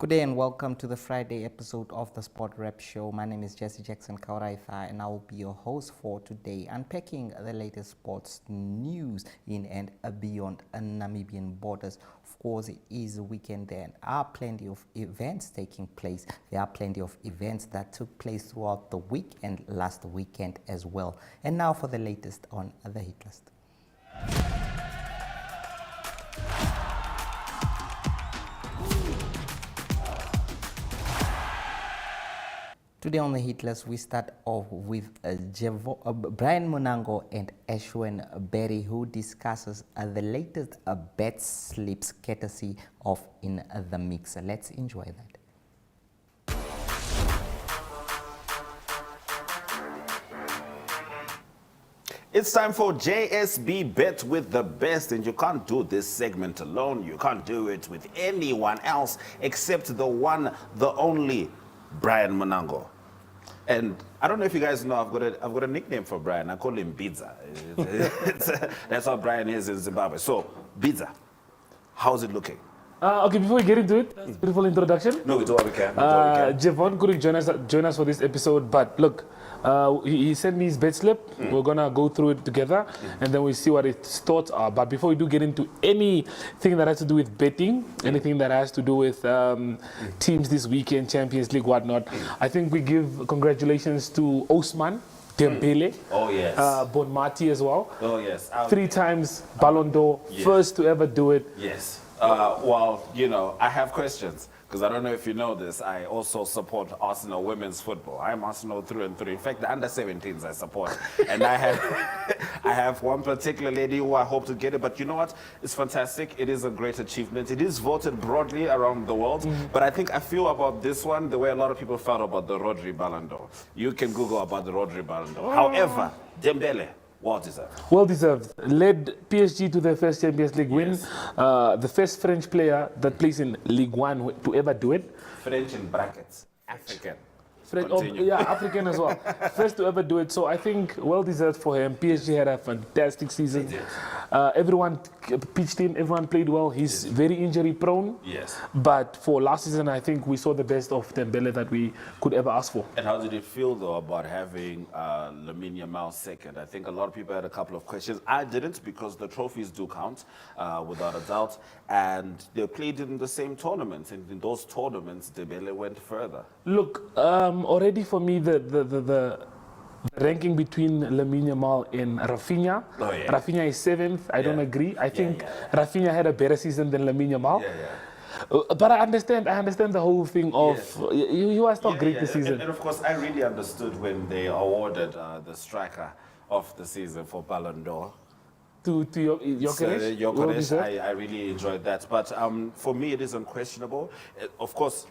Good day and welcome to the Friday episode of the Sport Rep Show. My name is Jesse Jackson Kauraitha and I will be your host for today, unpacking the latest sports news in and beyond Namibian borders. Of course, it is a weekend. There are plenty of events taking place. There are plenty of events that took place throughout the week and last weekend as well. And now for the latest on the hit list. Today on the hit list, we start off with Brian Munango and Ashwin Berry, who discusses the latest bet slips courtesy of In the Mix. Let's enjoy that. It's time for JSB Bet with the best, and you can't do this segment alone. You can't do it with anyone else except the one, the only Brian Munango. And I don't know if you guys know, I've got a nickname for Brian. I call him Bidza. That's how Brian is in Zimbabwe. So, Bidza, how's it looking? Okay, before we get into it, that's a beautiful introduction. No, we do what we can. Javon couldn't join us for this episode, but look, he sent me his bet slip. We're gonna go through it together, and then we see what his thoughts are. But before we do get into anything that has to do with betting, anything that has to do with teams this weekend, Champions League, whatnot, I think we give congratulations to Osman Dembele. Oh, yes. Bonmati as well. Oh, yes. 3 times Ballon d'Or, yes. First to ever do it. Yes. Well, you know, I have questions, because I don't know if you know this, I also support Arsenal women's football. I'm Arsenal through and through. In fact, the under-17s I support. And I have one particular lady who I hope to get it. But you know what? It's fantastic. It is a great achievement. It is voted broadly around the world. But I think I feel about this one the way a lot of people felt about the Rodri Ballon d'Or. You can Google about the Rodri Ballon d'Or. However, Dembele, well deserved. Well deserved. Led PSG to their first Champions League win. Yes. The first French player that plays in Ligue 1 to ever do it. French in brackets. African. African as well. First to ever do it. So I think well deserved for him. PSG had a fantastic season. Everyone pitched in. Everyone played well. He's very injury prone. Yes. But for last season, I think we saw the best of Dembele that we could ever ask for. And how did it feel, though, about having Lamine Yamal second? I think a lot of people had a couple of questions. I didn't, because the trophies do count, without a doubt. And they played in the same tournaments. And in those tournaments, Dembele went further. Look, already for me, the ranking between Lamine Yamal and Rafinha. Oh, yeah. Rafinha is 7th. I don't agree. I think Rafinha had a better season than Lamine Yamal. But I understand the whole thing of you are still great this season. And of course, I really understood when they awarded the striker of the season for Ballon d'Or. To Gyökeres, I really enjoyed that. But for me, it is unquestionable. Of course,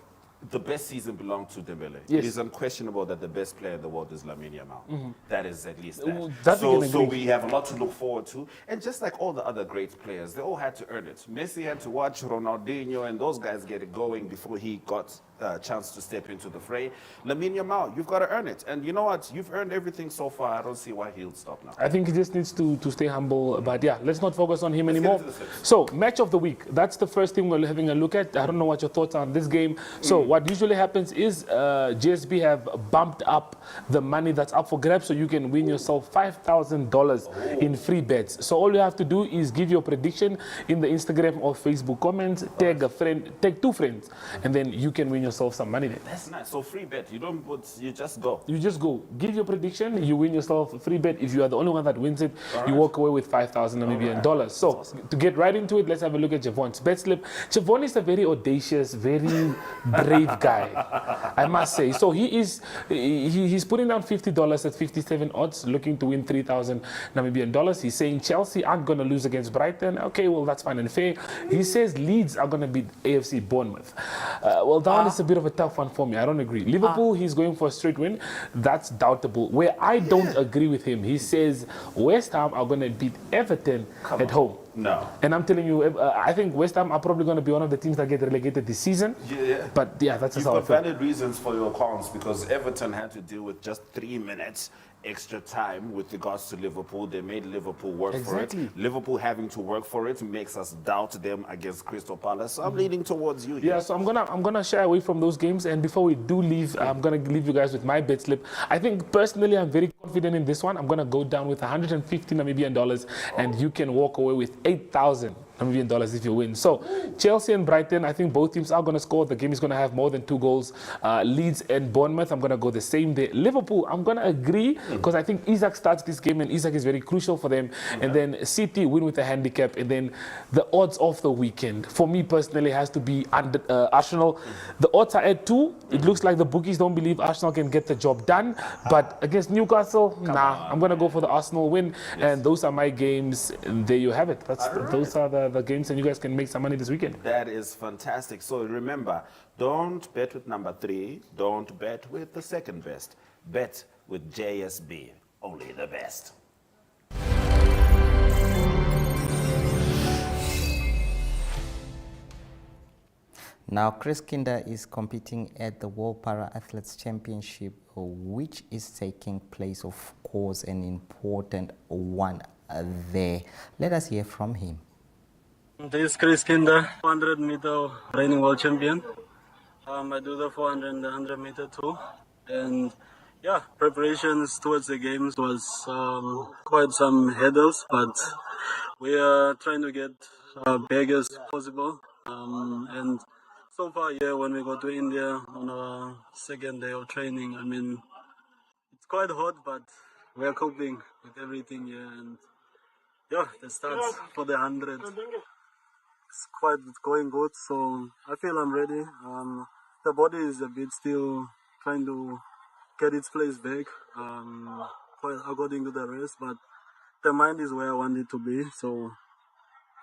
the best season belonged to Dembele. Yes. It is unquestionable that the best player in the world is Lamine Yamal. That is at least that. That So we have a lot to look forward to. And just like all the other great players, they all had to earn it. Messi had to watch Ronaldinho and those guys get it going before he got a chance to step into the fray. Lamine Yamal, you've got to earn it. And you know what? You've earned everything so far. I don't see why he'll stop now. I think he just needs to stay humble. But yeah, let's not focus on him anymore. So, match of the week. That's the first thing we're having a look at. I don't know what your thoughts are on this game. So, what usually happens is JSB have bumped up the money that's up for grabs, so you can win yourself $5,000 in free bets. So, all you have to do is give your prediction in the Instagram or Facebook comments, tag a friend, tag 2 friends, and then you can win yourself some money there. That's nice. So free bet. You don't put, you just go. You just go. Give your prediction. You win yourself a free bet. If you are the only one that wins it, you walk away with $5,000 Namibian dollars. So awesome. To get right into it, let's have a look at Javon's bet slip. Javon is a very audacious, very brave guy, I must say. So he's putting down $50 at 57 odds, looking to win 3,000 Namibian dollars. He's saying Chelsea aren't going to lose against Brighton. Okay, well, that's fine and fair. He says Leeds are going to beat AFC Bournemouth. Well, that one is a bit of a tough one for me. I don't agree. Liverpool, he's going for a straight win. That's doubtable. Where I don't agree with him, he says West Ham are going to beat Everton at home. No. And I'm telling you, I think West Ham are probably going to be one of the teams that get relegated this season. Yeah. But yeah, that's just You've how I got feel. valid reasons for your cons because Everton had to deal with just 3 minutes extra time with regards to Liverpool. They made Liverpool work for Exactly. it. Liverpool having to work for it makes us doubt them against Crystal Palace. So I'm leaning towards you here. Yeah, so I'm gonna shy away from those games, and before we do leave, I'm gonna leave you guys with my bet slip. I think personally, I'm very confident in this one. I'm gonna go down with 150 Namibian dollars, and you can walk away with 8,000 Namibian dollars if you win. So Chelsea and Brighton, I think both teams are gonna score. The game is gonna have more than 2 goals. Leeds and Bournemouth, I'm gonna go the same day. Liverpool, I'm gonna agree because I think Isaac starts this game, and Isaac is very crucial for them. And then City win with a handicap, and then the odds of the weekend for me personally has to be under Arsenal. The odds are at 2. It looks like the bookies don't believe Arsenal can get the job done, but against Newcastle, I'm gonna go for the Arsenal win. And those are my games, and there you have it. Those are the games, and you guys can make some money this weekend. That is fantastic. So remember, don't bet with number 3. Don't bet with the second best. Bet with JSB, only the best. Now, Chris Kinder is competing at the World Para Athletes Championship, which is taking place, of course, an important one there. Let us hear from him. This is Chris Kinder, 400-meter reigning world champion. I do the 400 and the 100-meter too. And yeah, preparations towards the games was quite some hurdles, but we are trying to get big as possible. And so far, yeah, when we go to India on our second day of training, I mean, it's quite hot, but we're coping with everything here. And yeah, the starts for the 100. It's quite going good, so I feel I'm ready. The body is a bit still trying to get its place back, quite according to the rest, but the mind is where I want it to be. So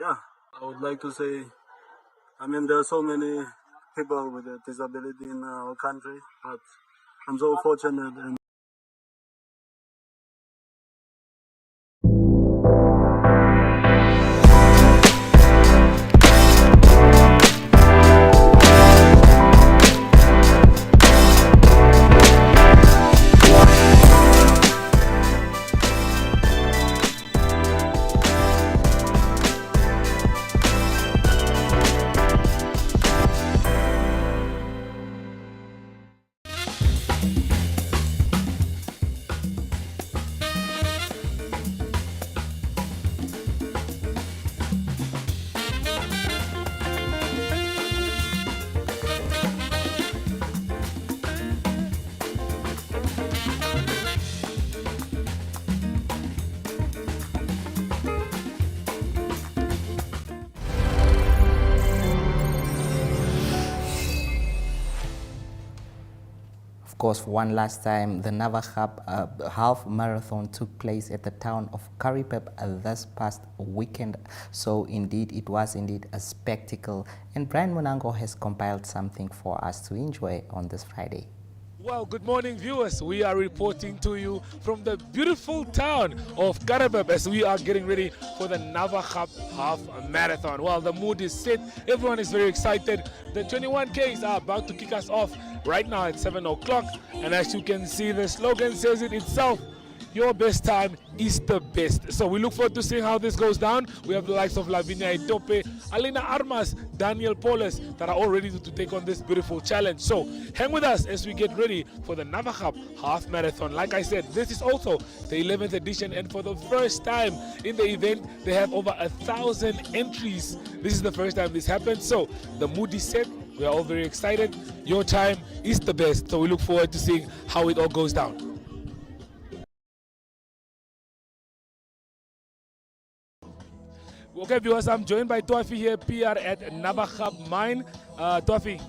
yeah, I would like to say, I mean, there are so many people with a disability in our country, but I'm so fortunate. And Of course, for one last time, the Navahab half marathon took place at the town of Karipep this past weekend. So indeed, it was indeed a spectacle. And Brian Monango has compiled something for us to enjoy on this Friday. Well, good morning, viewers. We are reporting to you from the beautiful town of Karipep as we are getting ready for the Navahab Half Marathon. Well, the mood is set. Everyone is very excited. The 21Ks are about to kick us off right now at 7 o'clock. And as you can see, the slogan says it itself. Your best time is the best. So we look forward to seeing how this goes down. We have the likes of Lavinia Itope, Alina Armas, Daniel Polis that are all ready to take on this beautiful challenge. So hang with us as we get ready for the Navahab Half Marathon. Like I said, this is also the 11th edition, and for the first time in the event, they have over 1,000 entries. This is the first time this happened. So the mood is set. We are all very excited. Your time is the best. So we look forward to seeing how it all goes down. Okay, viewers, I'm joined by Twafi here, PR at Navahab Mine. Twafi,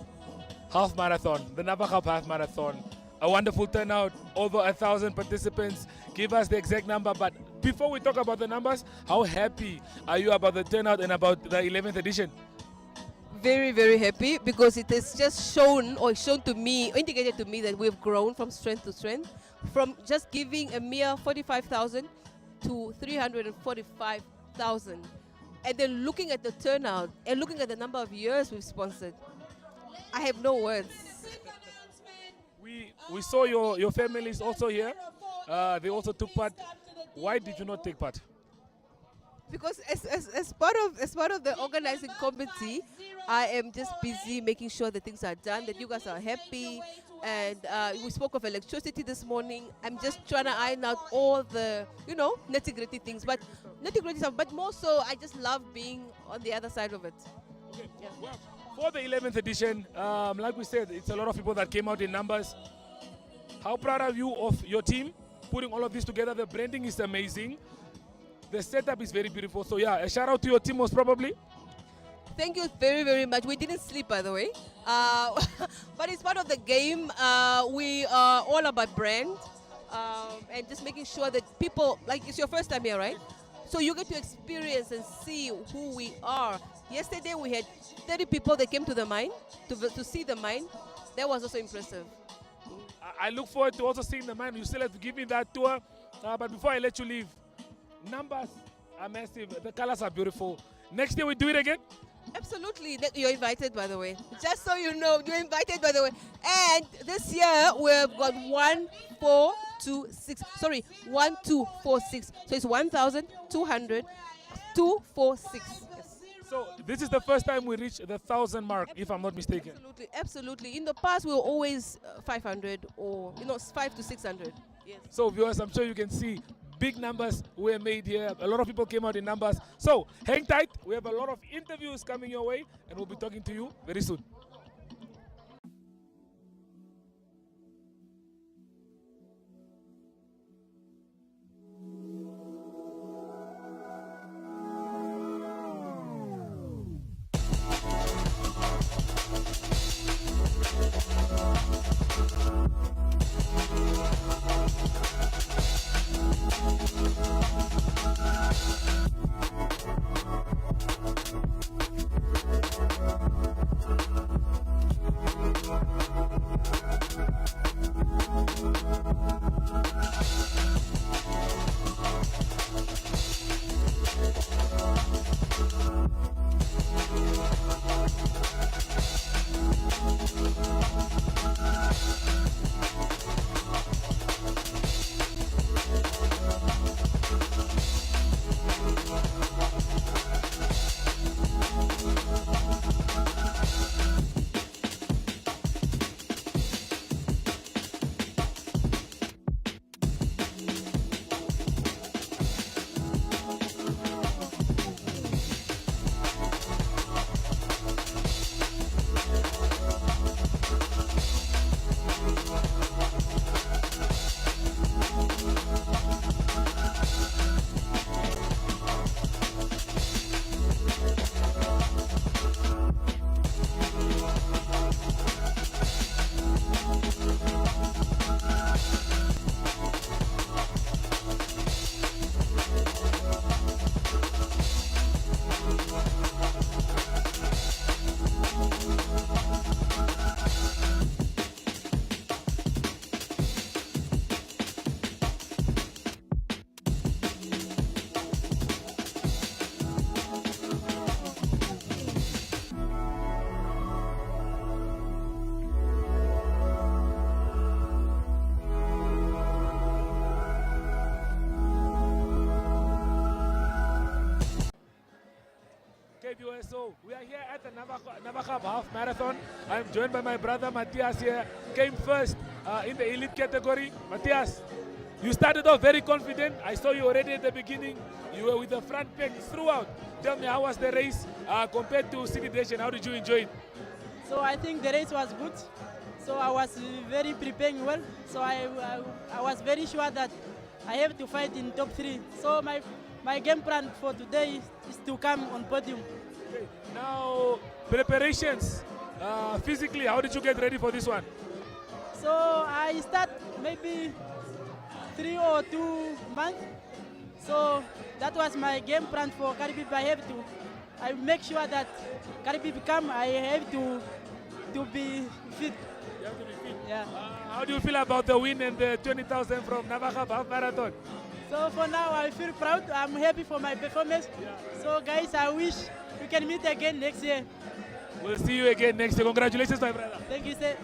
half marathon, the Navahab half marathon. A wonderful turnout, over 1,000 participants. Give us the exact number, but before we talk about the numbers, how happy are you about the turnout and about the 11th edition? Very, very happy because it has just shown to me, indicated to me that we've grown from strength to strength, from just giving a mere 45,000 to 345,000. and then looking at the turnout and looking at the number of years we've sponsored, I have no words. We saw your family is also here. They also took part. Why did you not take part? Because as part of the organizing committee, I am just busy making sure that things are done, that you guys are happy. And we spoke of electricity this morning. I'm just trying to iron out all the, nitty-gritty things. But nitty-gritty stuff. But more so, I just love being on the other side of it. Okay. Yeah. Well, for the 11th edition, like we said, it's a lot of people that came out in numbers. How proud are you of your team putting all of this together? The branding is amazing. The setup is very beautiful. So yeah, a shout out to your team most probably. Thank you very, very much. We didn't sleep, by the way. But it's part of the game. We are all about brand and just making sure that people, like, it's your first time here, right? So you get to experience and see who we are. Yesterday we had 30 people that came to the mine to see the mine. That was also impressive. I look forward to also seeing the mine. You still have to give me that tour. But before I let you leave, numbers are massive. The colors are beautiful. Next year we do it again? Absolutely. You're invited, by the way. Just so you know, you're invited, by the way. And this year we've got 1246. So it's 1,200, 246. Yes. So this is the first time we reach the 1,000 mark, if I'm not mistaken. Absolutely, absolutely. In the past, we were always 500 or 5 to 600. Yes. So viewers, I'm sure you can see big numbers were made here. A lot of people came out in numbers. So hang tight. We have a lot of interviews coming your way, and we'll be talking to you very soon. So we are here at the Navachab Half Marathon. I'm joined by my brother Matthias here. Came first in the elite category. Matthias, you started off very confident. I saw you already at the beginning. You were with the front pack throughout. Tell me, how was the race compared to City Dash, and how did you enjoy it? So I think the race was good. So I was very preparing well. So I was very sure that I have to fight in top 3. So my game plan for today is to come on podium. Okay. Now, preparations, physically, how did you get ready for this one? So I start maybe 3 or 2 months. So that was my game plan for Caribbean. I make sure that Caribbean come, I have to be fit. You have to be fit. Yeah. How do you feel about the win and the 20,000 from Navachab Half Marathon? So for now, I feel proud. I'm happy for my performance. So guys, I wish we can meet again next year. We'll see you again next year. Congratulations, my brother. Thank you, sir.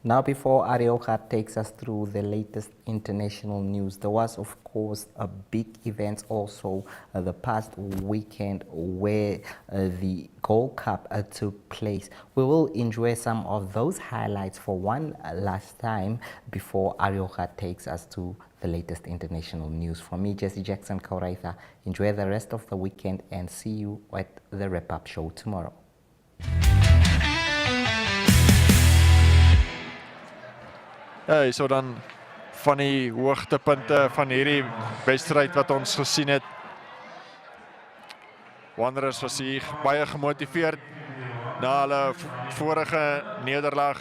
Now, before Arioka takes us through the latest international news, there was, of course, a big event also the past weekend where the Gold Cup took place. We will enjoy some of those highlights for one last time before Arioka takes us to the latest international news. From me, Jesse Jackson Kauraitha, enjoy the rest of the weekend and see you at the wrap-up show tomorrow. Ja, so dan van die hoogtepunte van hierdie wedstryd wat ons gesien het. Wanderers was hier baie gemotiveerd na hulle vorige nederlaag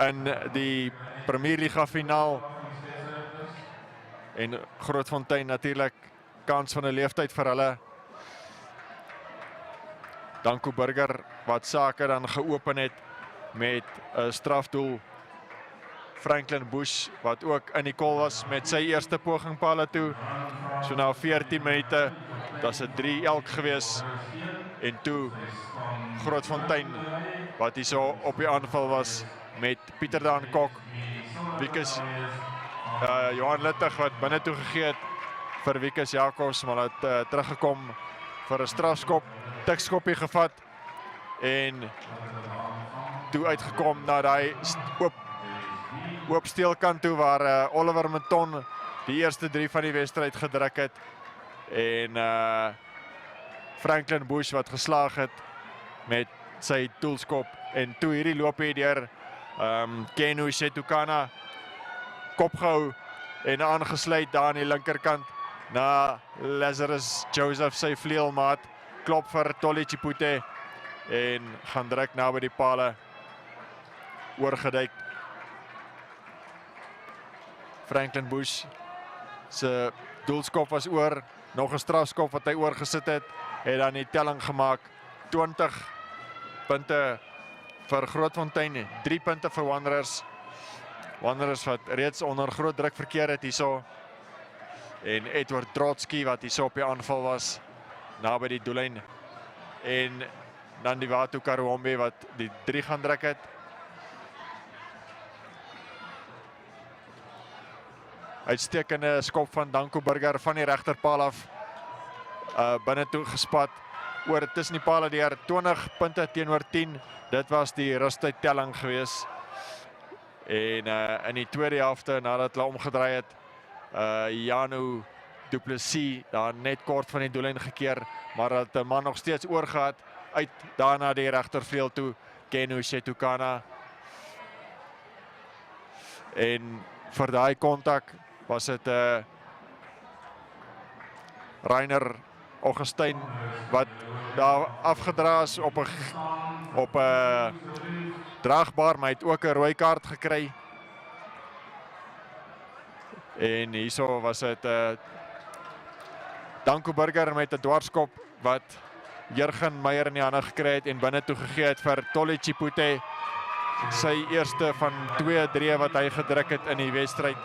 in die Premierliga finaal. En Grootfontein natuurlik kans van 'n leeftyd vir hulle. Danko Burger wat sake dan geopen het met 'n strafdoel. Franklin Bush wat ook in die kol was met sy eerste poging paal toe. So na 14 minute, dat is 'n 3 elk gewees. En toe Grootfontein wat hier so op die aanval was met Pieter Daan Kok, Wikus Johan Littig wat binne toe gegee het vir Wikus Jacobs, maar het teruggekom vir 'n strafskop, tikskoppie gevat en toe uitgekom na daai oop steelkant toe waar Oliver Menton die eerste 3 van die wedstryd gedruk het en Franklin Bush wat geslaag het met sy doelskop en toe hierdie loopie deur Kenu Shetukana kop gehou en aangesluit daar aan die linkerkant na Lazarus Joseph sy vleuelmaat, klop vir Tolly Chipute en gaan druk naby die pale oorgeduik. Franklin Bush se doelskop was oor, nog 'n strafskop wat hy oorgesit het, het dan die telling gemaak. 20 punte vir Grootfontein, 3 punte vir Wanderers. Wanderers wat reeds onder groot druk verkeer het hierso. En Edward Trotsky wat hierso op die aanval was, naby die doellyn. En dan die Watu Karuombe wat die 3 gaan druk het. Uitstekende skop van Danko Burger van die regterpaal af. Binne toe gespat oor tussen die pale deur 20 punte teenoor 10. Dit was die rustyd telling gewees. En in die tweede helfte nadat hulle omgedraai het, Janu Du Plessis daar net kort van die doellyn gekeer, maar het 'n man nog steeds oorgehad uit daarna die regtervleuel toe, Kenu Shetukana. En vir daai kontak was dit Rainer Augustyn wat daar afgedra is op 'n draagbaar, maar hy het ook 'n rooi kaart gekry. En hierso was dit Danko Burger met 'n dwarskop wat Jurgen Meyer in die hande gekry het en binne toe gegee het vir Tolly Chipute, sy eerste van 2-3 wat hy gedruk het in die wedstryd.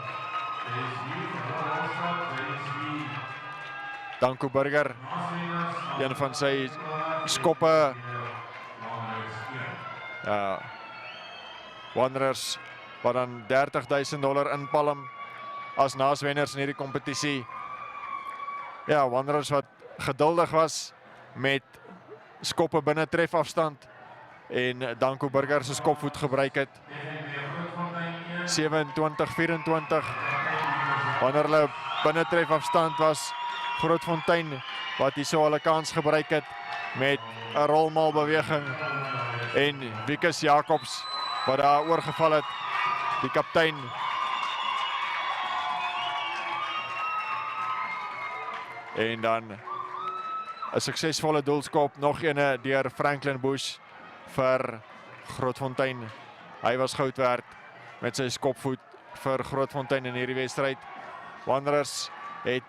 Danko Burger, een van sy skoppe. Wanderers wat dan $30,000 inpalm as naaswenners in hierdie kompetisie. Ja, Wanderers wat geduldig was met skoppe binne trefafstand en Danko Burger se skopvoet gebruik het. 27-24. Wanneer hulle binne trefafstand was, Grootfontein wat hierso hulle kans gebruik het met 'n rolmal beweging en Wikus Jacobs wat daar oorgeval het, die kaptein. En dan 'n suksesvolle doelskop, nog ene deur Franklin Bush vir Grootfontein. Hy was goud werd met sy skopvoet vir Grootfontein in hierdie wedstryd. Wanderers het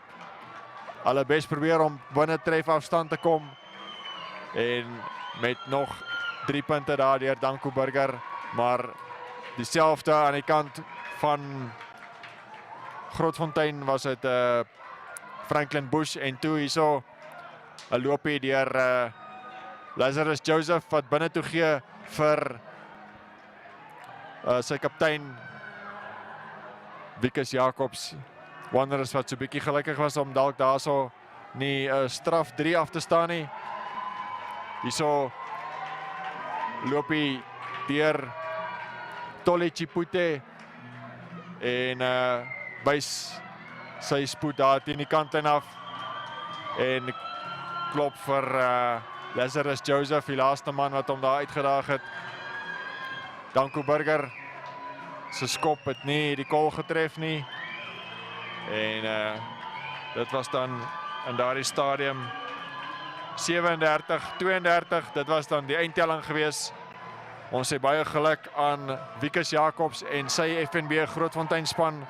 hulle bes probeer om binne trefafstand te kom en met nog 3 punte daar deur Danko Burger, maar dieselfde aan die kant van Grootfontein was dit Franklin Bush en toe hierso 'n loopie deur Lazarus Joseph wat binne toe gee vir sy kaptein Wikus Jacobs. Wanderers wat so 'n bietjie gelukkig was om dalk daarso nie straf 3 af te staan nie. Hierso loopie deur Tolly Chipute en wys sy spoed daar teen die kantlyn af en klop vir Lazarus Joseph, die laaste man wat hom daar uitgedaag het. Danko Burger se skop het nie die kol getref nie en dit was dan in daardie stadium 37-32, dit was dan die eindtelling gewees. Ons sê baie geluk aan Wikus Jacobs en sy FNB Grootfontein span.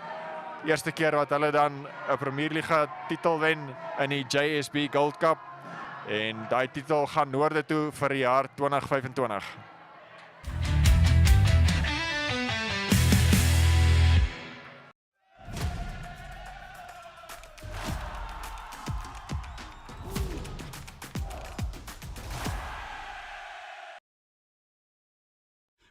Eerste keer wat hulle dan 'n Premierliga titel wen in die JSB Gold Cup en daai titel gaan noorde toe vir die jaar 2025.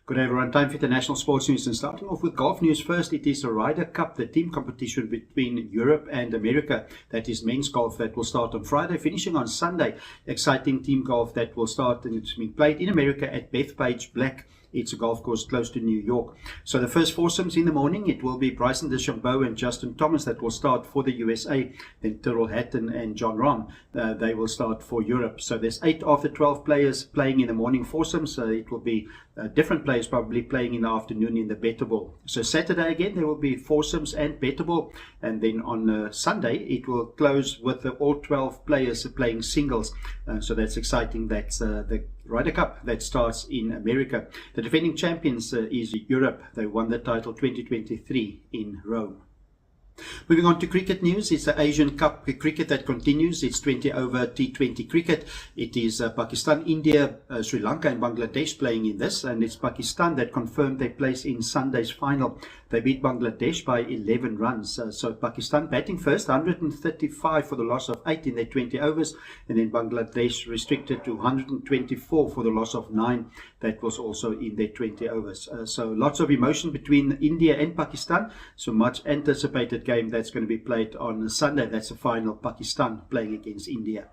Good day everyone, time for international sports news and starting off with golf news first. It is the Ryder Cup, the team competition between Europe and America. That is men's golf that will start on Friday, finishing on Sunday. Exciting team golf that will start and it's being played in America at Bethpage Black. It's a golf course close to New York. So the first foursomes in the morning, it will be Bryson DeChambeau and Justin Thomas that will start for the USA. Then Tyrrell Hatton and John Rahm, they will start for Europe. So there's 8 of the 12 players playing in the morning foursomes. So it will be different players probably playing in the afternoon in the better ball. So Saturday again, there will be foursomes and better ball. And then on Sunday, it will close with all 12 players playing singles. So that's exciting. That's the Ryder Cup that starts in America. The defending champions is Europe. They won the title 2023 in Rome. Moving on to cricket news, it's the Asian Cup cricket that continues. It's 20 over T20 cricket. It is Pakistan, India, Sri Lanka and Bangladesh playing in this, and it's Pakistan that confirmed their place in Sunday's final. They beat Bangladesh by 11 runs. So Pakistan batting first, 135 for the loss of 8 in their 20 overs, and then Bangladesh restricted to 124 for the loss of 9. That was also in their 20 overs. So lots of emotion between India and Pakistan. So much anticipated game that's going to be played on Sunday. That's the final, Pakistan playing against India.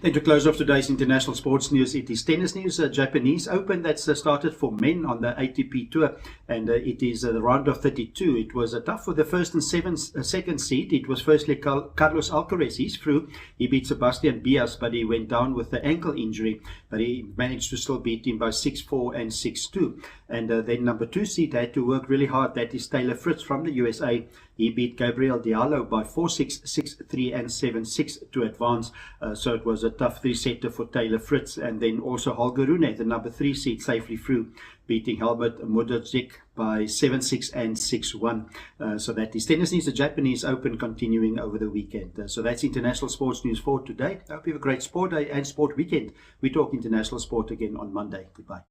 Then to close off today's international sports news, it is tennis news. Japanese Open that's started for men on the ATP Tour, and it is the round of 32. It was tough for the first and second seed. It was firstly Carlos Alcaraz. He's through. He beat Sebastian Bias, but he went down with the ankle injury, but he managed to still beat him by 6-4 and 6-2. And then number 2 seed had to work really hard. That is Taylor Fritz from the USA. He beat Gabriel Diallo by 4-6, 6-3 and 7-6 to advance. So it was a tough 3-setter for Taylor Fritz. And then also Holger Rune, the number 3 seed, safely through, beating Helmut Modric by 7-6 and 6-1. So that is tennis news, the Japanese Open continuing over the weekend. So that's international sports news for today. I hope you have a great sport day and sport weekend. We talk international sport again on Monday. Goodbye.